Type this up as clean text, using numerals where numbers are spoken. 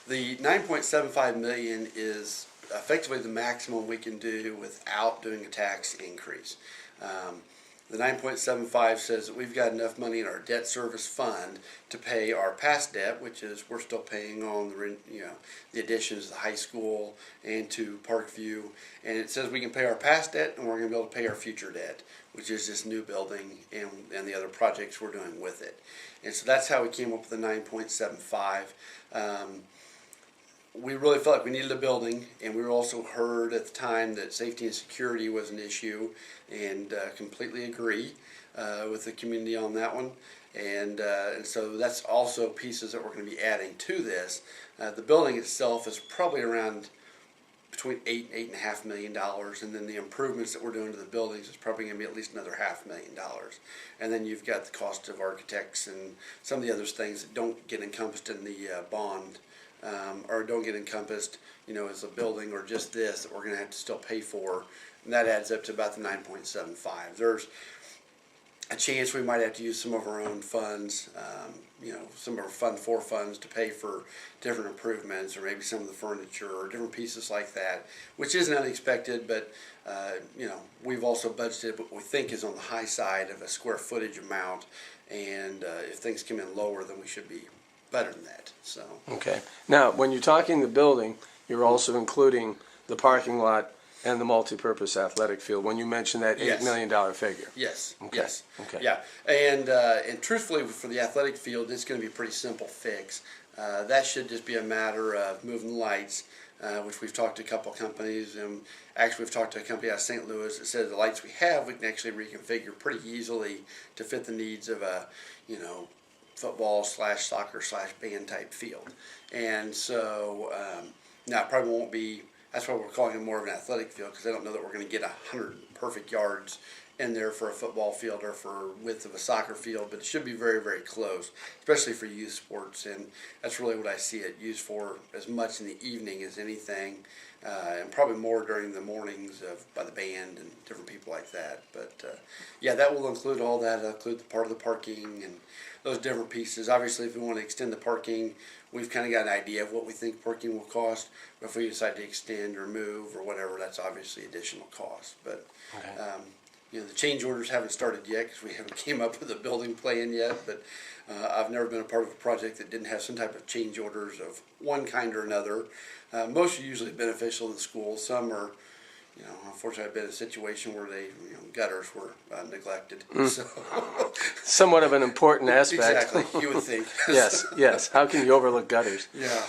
The 9.75 million is effectively the maximum we can do without doing a tax increase. The 9.75 says that we've got enough money in our debt service fund to pay our past debt, which is we're still paying on the additions to the high school and to Parkview, and it says we can pay our past debt and we're going to be able to pay our future debt, which is this new building and the other projects we're doing with it. And so that's how we came up with the 9.75. We really felt like we needed a building, and we also heard at the time that safety and security was an issue, and completely agree with the community on that one. And so that's also pieces that we're going to be adding to this. The building itself is probably around between $8 and $8.5 million, and then the improvements that we're doing to the buildings is probably going to be at least another $500,000. And then you've got the cost of architects and some of the other things that don't get encompassed in the bond. Or don't get encompassed, as a building or just this that we're going to have to still pay for, and that adds up to about the 9.75. There's a chance we might have to use some of our own funds, some of our Fund 4 funds to pay for different improvements, or maybe some of the furniture or different pieces like that, which isn't unexpected, but we've also budgeted what we think is on the high side of a square footage amount, and if things come in lower, then we should be better than that. So okay. Now, when you're talking the building, you're also including the parking lot and the multi-purpose athletic field when you mention that $8 million figure. Yes. Okay. Yes. Okay. Yeah. And truthfully, for the athletic field, it's going to be a pretty simple fix. That should just be a matter of moving the lights, which we've talked to a couple of companies, and actually we've talked to a company out of St. Louis that says the lights we have we can actually reconfigure pretty easily to fit the needs of a football / soccer / band type field. And so now it probably won't be, that's why we're calling it more of an athletic field, because I don't know that we're going to get 100 perfect yards in there for a football field or for width of a soccer field, but it should be very, very close, especially for youth sports. And that's really what I see it used for, as much in the evening as anything, and probably more during the mornings by the band and different people like that. But yeah, that will include all that. It'll include the part of the parking and those different pieces. Obviously, if we want to extend the parking, we've kind of got an idea of what we think parking will cost. But if we decide to extend or move or whatever, that's obviously additional cost. But the change orders haven't started yet because we haven't came up with a building plan yet. But I've never been a part of a project that didn't have some type of change orders of one kind or another. Most are usually beneficial to the school. Some are, unfortunately, I've been in a situation where gutters were neglected. So somewhat of an important aspect. Exactly, you would think. Yes. How can you overlook gutters? Yeah.